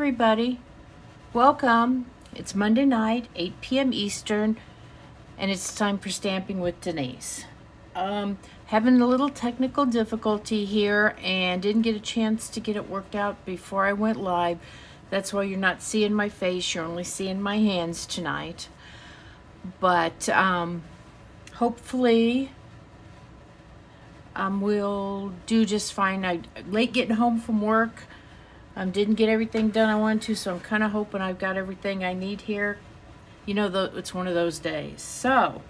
everybody. Welcome. It's Monday night, 8 p.m. Eastern, and it's time for Stamping with Denise. Having a little technical difficulty here and didn't get a chance to get it worked out before I went live. That's why you're not seeing my face. You're only seeing my hands tonight. But hopefully we'll do just fine. I'm late getting home from work. Didn't get everything done I wanted to, so I'm kind of hoping I've got everything I need here. You know, it's one of those days. So,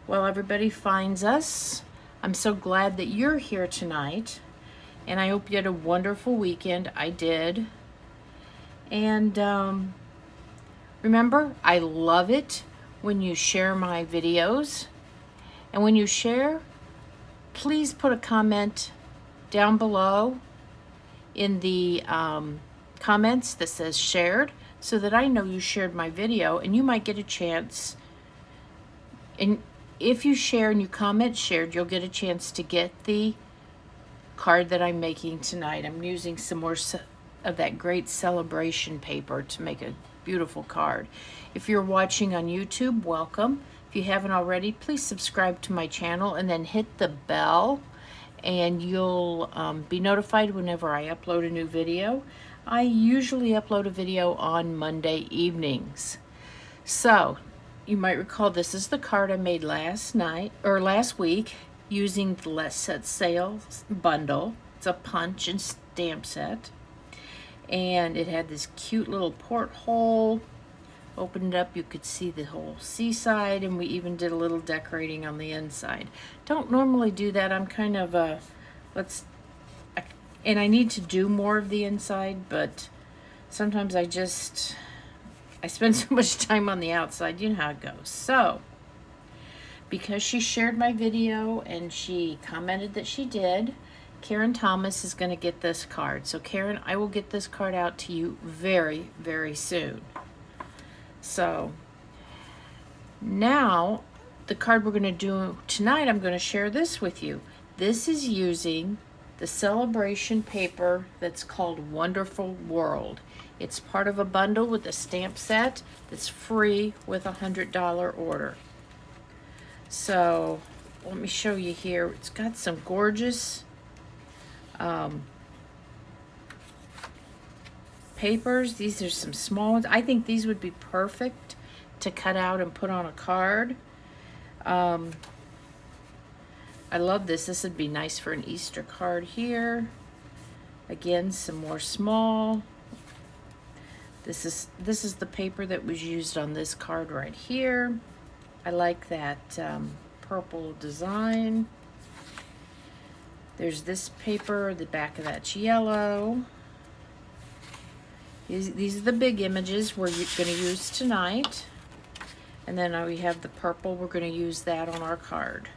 well, everybody finds us. I'm so glad that you're here tonight, and I hope you had a wonderful weekend. I did. And remember, I love it when you share my videos. And when you share, please put a comment down below in the comments that says shared, so that I know you shared my video, and you might get a chance. And if you share and you comment shared, you'll get a chance to get the card that I'm making tonight. I'm using some more of that great celebration paper to make a beautiful card. If you're watching on YouTube, welcome. If you haven't already, please subscribe to my channel and then hit the bell, and you'll be notified whenever I upload a new video. I usually upload a video on Monday evenings. So you might recall this is the card I made last week using the Less Set Sales bundle. It's a punch and stamp set, and it had this cute little porthole. Opened it up, you could see the whole seaside, and we even did a little decorating on the inside. Don't normally do that. I'm kind of and I need to do more of the inside, but sometimes I spend so much time on the outside. You know how it goes. So, because she shared my video and she commented that she did, Karen Thomas is going to get this card. So Karen, I will get this card out to you very, very soon. So now the card we're going to do tonight, I'm going to share this with you. This is using the celebration paper that's called Wonderful World. It's part of a bundle with a stamp set that's free with a $100 order. So let me show you here. It's got some gorgeous papers. These are some small ones. I think these would be perfect to cut out and put on a card. I love this. This would be nice for an Easter card here. Again, some more small. This is the paper that was used on this card right here. I like that purple design. There's this paper, the back of that's yellow. These are the big images we're going to use tonight. And then we have the purple. We're going to use that on our card.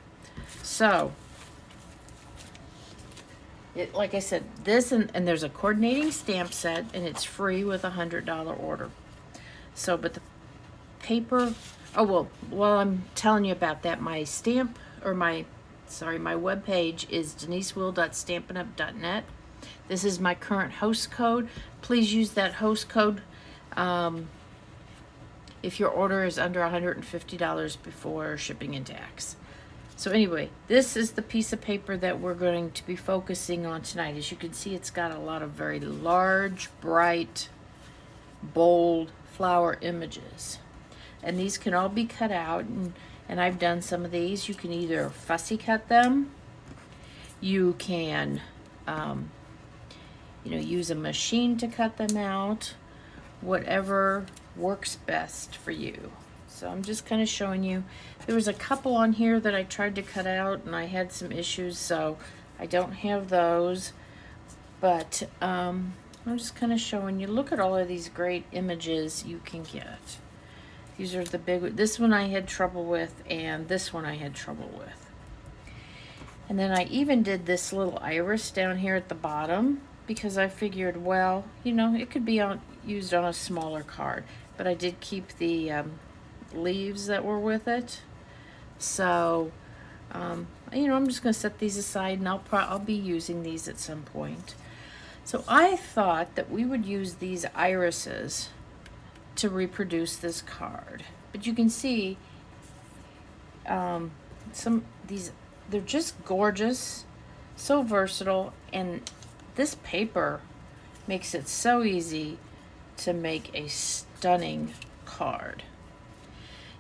So, like I said, this and there's a coordinating stamp set, and it's free with a $100 order. So, but the paper, oh, well, while I'm telling you about that, my webpage is denisewill.stampinup.net. This is my current host code. Please use that host code if your order is under $150 before shipping and tax. So anyway, this is the piece of paper that we're going to be focusing on tonight. As you can see, it's got a lot of very large, bright, bold flower images. And these can all be cut out, and I've done some of these. You can either fussy cut them, you can use a machine to cut them out, whatever works best for you. So I'm just kind of showing you. There was a couple on here that I tried to cut out and I had some issues, so I don't have those. But I'm just kind of showing you. Look at all of these great images you can get. These are the big, this one I had trouble with, and this one I had trouble with. And then I even did this little iris down here at the bottom, because I figured, well, it could be used on a smaller card. But I did keep the leaves that were with it. So, I'm just going to set these aside, and I'll be using these at some point. So I thought that we would use these irises to reproduce this card. But you can see they're just gorgeous, so versatile, and this paper makes it so easy to make a stunning card.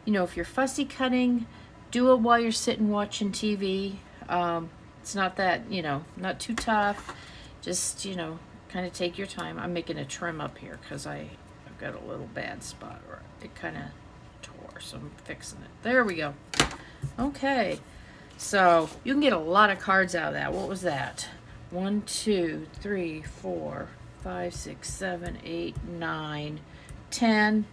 You know, if you're fussy cutting, do it while you're sitting watching TV. It's not that, you know, not too tough. Just, you know, kind of take your time. I'm making a trim up here because I've got a little bad spot, or it kind of tore, so I'm fixing it. There we go. Okay, so you can get a lot of cards out of that. What was that? 1, 2, 3, 4, 5, 6, 7, 8, 9, 10,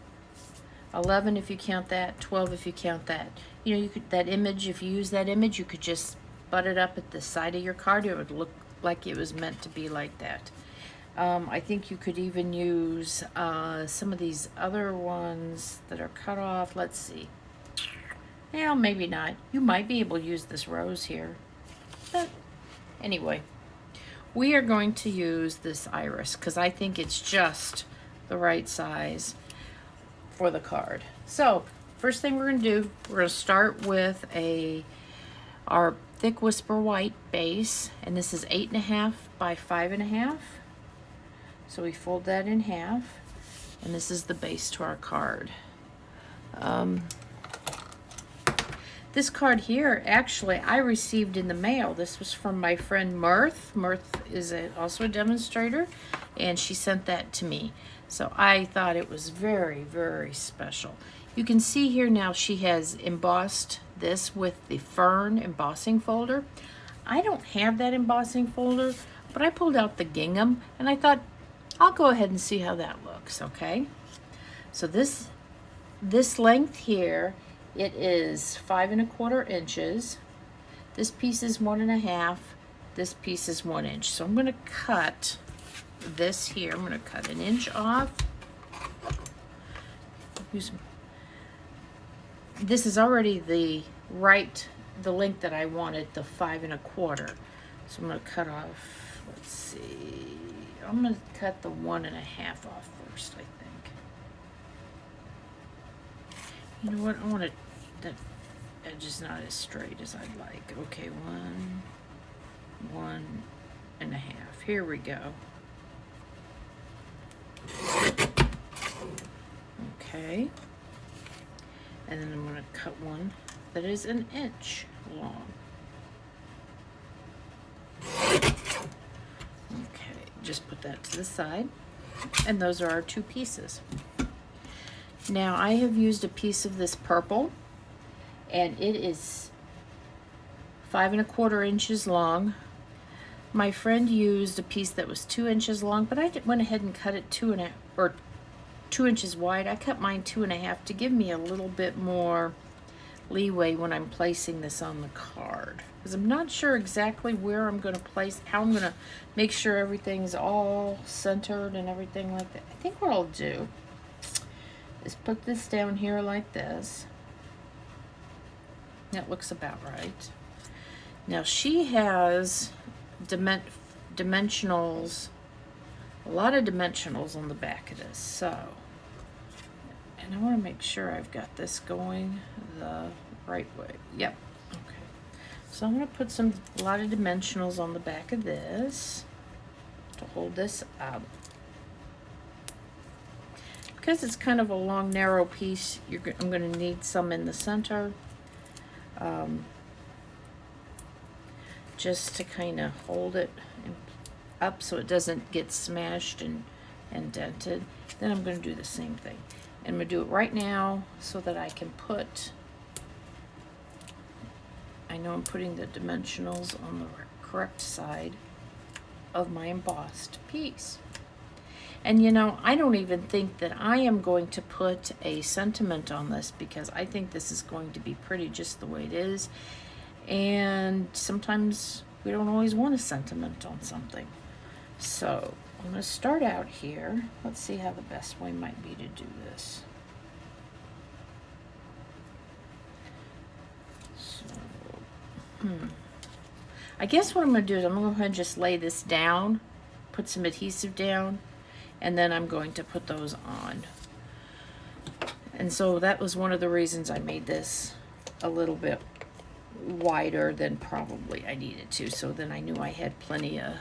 11 if you count that, 12 if you count that. You know, you could, that image, if you use that image, you could just butt it up at the side of your card. It would look like it was meant to be like that. I think you could even use some of these other ones that are cut off. Let's see. Yeah, maybe not. You might be able to use this rose here. But anyway, we are going to use this iris because I think it's just the right size for the card. So first thing we're going to do, we're going to start with our thick Whisper White base, and this is 8.5 by 5.5. So we fold that in half, and this is the base to our card. This card here, actually, I received in the mail. This was from my friend Mirth. Mirth is also a demonstrator, and she sent that to me. So I thought it was very, very special. You can see here now she has embossed this with the Fern embossing folder. I don't have that embossing folder, but I pulled out the Gingham, and I thought, I'll go ahead and see how that looks, okay? So this length here, it is 5.25 inches. This piece is 1.5. This piece is 1 inch. So I'm going to cut this here. I'm going to cut 1 inch off. This is already the length that I wanted, the 5.25. So I'm going to cut off. Let's see. I'm going to cut the 1.5 off first, I think. You know what? I want that edge is not as straight as I'd like. Okay, 1.5. Here we go. Okay. And then I'm going to cut one that is 1 inch long. Okay, just put that to the side. And those are our two pieces. Now I have used a piece of this purple, and it is 5.25 inches long. My friend used a piece that was 2 inches long, but I went ahead and cut it 2 inches wide. I cut mine 2.5 to give me a little bit more leeway when I'm placing this on the card, because I'm not sure exactly where I'm going to place, how I'm going to make sure everything's all centered and everything like that. I think what I'll do is put this down here like this. That looks about right. Now she has dimensionals, a lot of dimensionals on the back of this. So, and I want to make sure I've got this going the right way. Yep. Okay. So I'm going to put a lot of dimensionals on the back of this to hold this up. Because it's kind of a long, narrow piece, I'm going to need some in the center. Just to kind of hold it up so it doesn't get smashed and dented. Then I'm going to do the same thing. And I'm going to do it right now so that I can put, I know I'm putting the dimensionals on the correct side of my embossed piece. And you know, I don't even think that I am going to put a sentiment on this, because I think this is going to be pretty just the way it is. And sometimes we don't always want a sentiment on something. So I'm going to start out here. Let's see how the best way might be to do this. So, I guess what I'm going to do is I'm going to go ahead and just lay this down put some adhesive down, and then I'm going to put those on. And so that was one of the reasons I made this a little bit wider than probably I needed to, so then I knew I had plenty of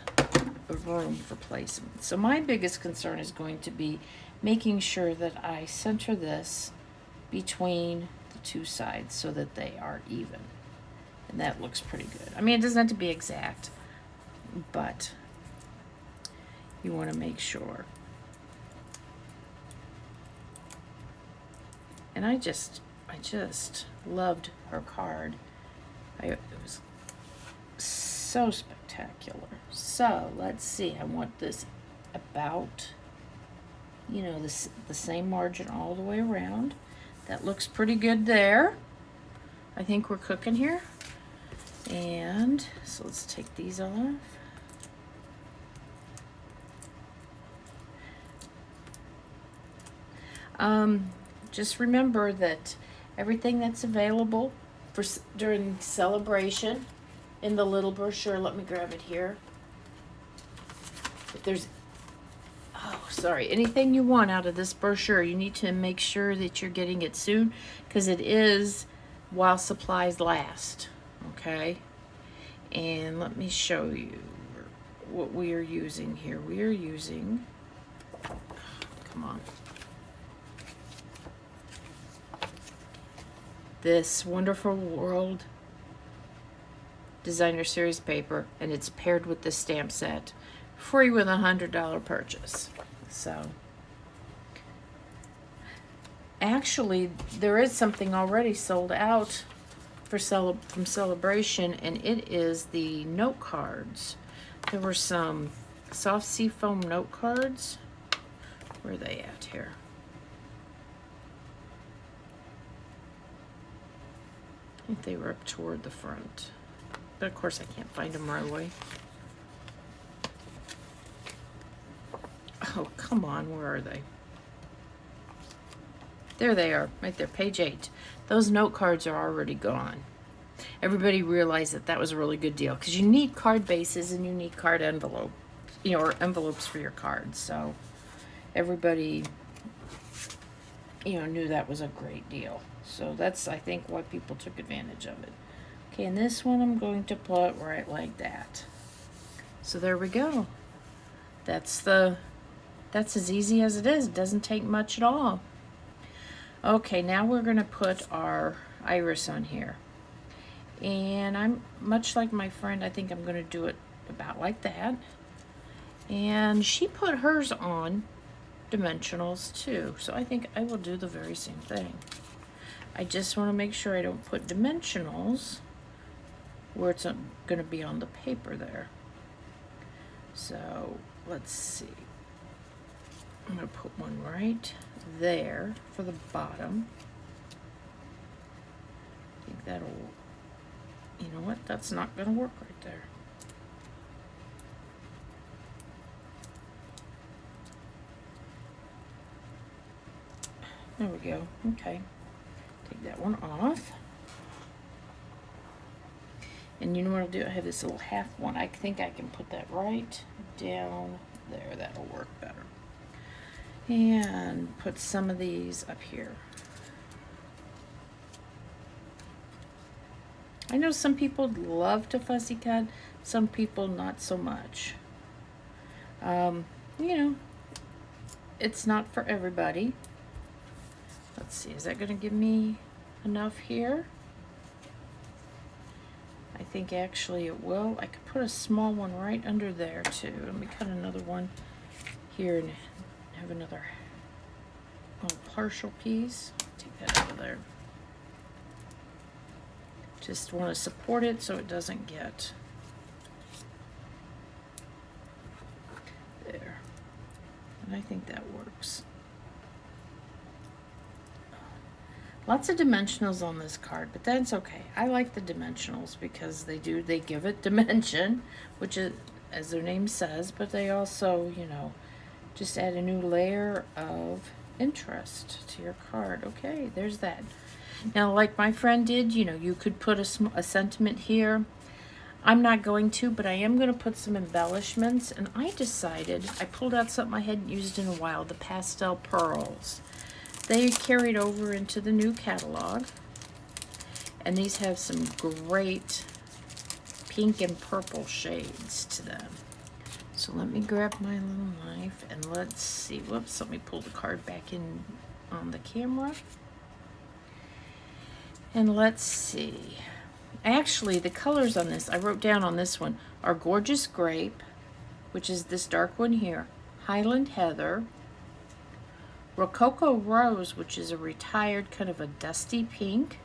room for placement. So my biggest concern is going to be making sure that I center this between the two sides so that they are even. And that looks pretty good. I mean, it doesn't have to be exact, but you want to make sure. And I just loved her card. It was so spectacular. So let's see, I want this about, you know, the same margin all the way around. That looks pretty good there. I think we're cooking here. And so let's take these off. Just remember that everything that's available for during celebration in the little brochure, let me grab it here. If there's, oh, sorry, anything you want out of this brochure, you need to make sure that you're getting it soon, because it is while supplies last, okay? And let me show you what we are using here. We are using, come on, this wonderful World Designer Series paper, and it's paired with the stamp set, free with a $100 purchase. So actually there is something already sold out for from Celebration, and it is the note cards. There were some soft seafoam note cards. Where are they at here? I think they were up toward the front, but of course I can't find them right away. Oh, come on, where are they? There they are, right there, page 8. Those note cards are already gone. Everybody realized that that was a really good deal, because you need card bases and you need card envelope, you know, or envelopes for your cards. So everybody, you know, knew that was a great deal. So that's, I think, why people took advantage of it. Okay, and this one I'm going to put right like that. So there we go. That's as easy as it is. It doesn't take much at all. Okay, now we're going to put our iris on here. And I'm much like my friend, I think I'm going to do it about like that. And she put hers on dimensionals too. So I think I will do the very same thing. I just want to make sure I don't put dimensionals where it's going to be on the paper there. So let's see. I'm going to put one right there for the bottom. I think that'll, you know what, that's not going to work right there. There we go. Okay. Take that one off. And you know what I'll do? I have this little half one. I think I can put that right down there. That'll work better. And put some of these up here. I know some people love to fussy cut, some people not so much. You know, it's not for everybody. Let's see, is that going to give me enough here? I think actually it will. I could put a small one right under there too. Let me cut another one here and have another little partial piece. Take that out of there. Just want to support it so it doesn't get there. And I think that works. Lots of dimensionals on this card, but that's okay. I like the dimensionals because they give it dimension, which is, as their name says, but they also, you know, just add a new layer of interest to your card. Okay, there's that. Now, like my friend did, you know, you could put a sentiment here. I'm not going to, but I am going to put some embellishments. And I decided, I pulled out something I hadn't used in a while, the Pastel Pearls. They carried over into the new catalog. And these have some great pink and purple shades to them. So let me grab my little knife and let's see. Whoops, let me pull the card back in on the camera. And let's see. Actually, the colors on this, I wrote down on this one, are Gorgeous Grape, which is this dark one here, Highland Heather, Rococo Rose, which is a retired kind of a dusty pink,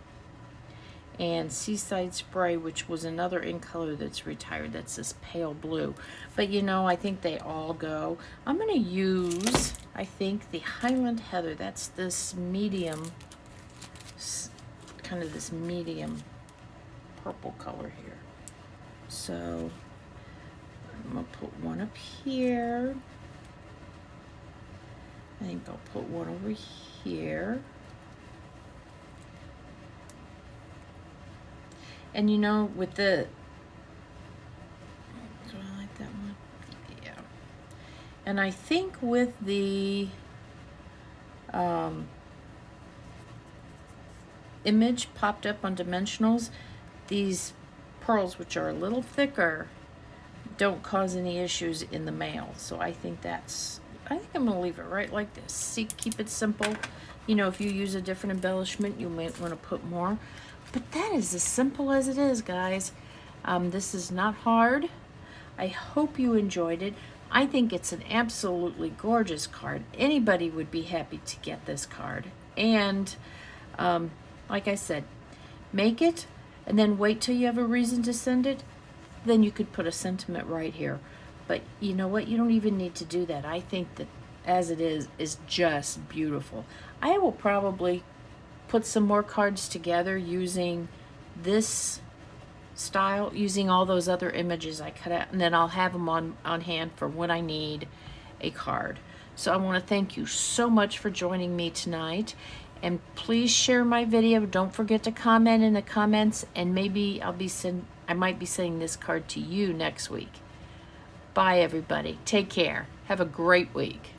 and Seaside Spray, which was another in color that's retired, that's this pale blue. But you know, I think they all go. I'm going to use, I think, the Highland Heather. That's this medium, kind of this medium purple color here. So I'm going to put one up here. I think I'll put one over here. And you know, with the, do I like that one? Yeah. And I think with the image popped up on dimensionals, these pearls, which are a little thicker, don't cause any issues in the mail. So I think I'm gonna leave it right like this. See, keep it simple. You know, if you use a different embellishment, you might want to put more. But that is as simple as it is, guys. This is not hard. I hope you enjoyed it. I think it's an absolutely gorgeous card. Anybody would be happy to get this card. And like I said, make it and then wait till you have a reason to send it. Then you could put a sentiment right here. But you know what? You don't even need to do that. I think that as it is just beautiful. I will probably put some more cards together using this style, using all those other images I cut out, and then I'll have them on hand for when I need a card. So I want to thank you so much for joining me tonight, and please share my video. Don't forget to comment in the comments, and maybe I might be sending this card to you next week. Bye everybody. Take care. Have a great week.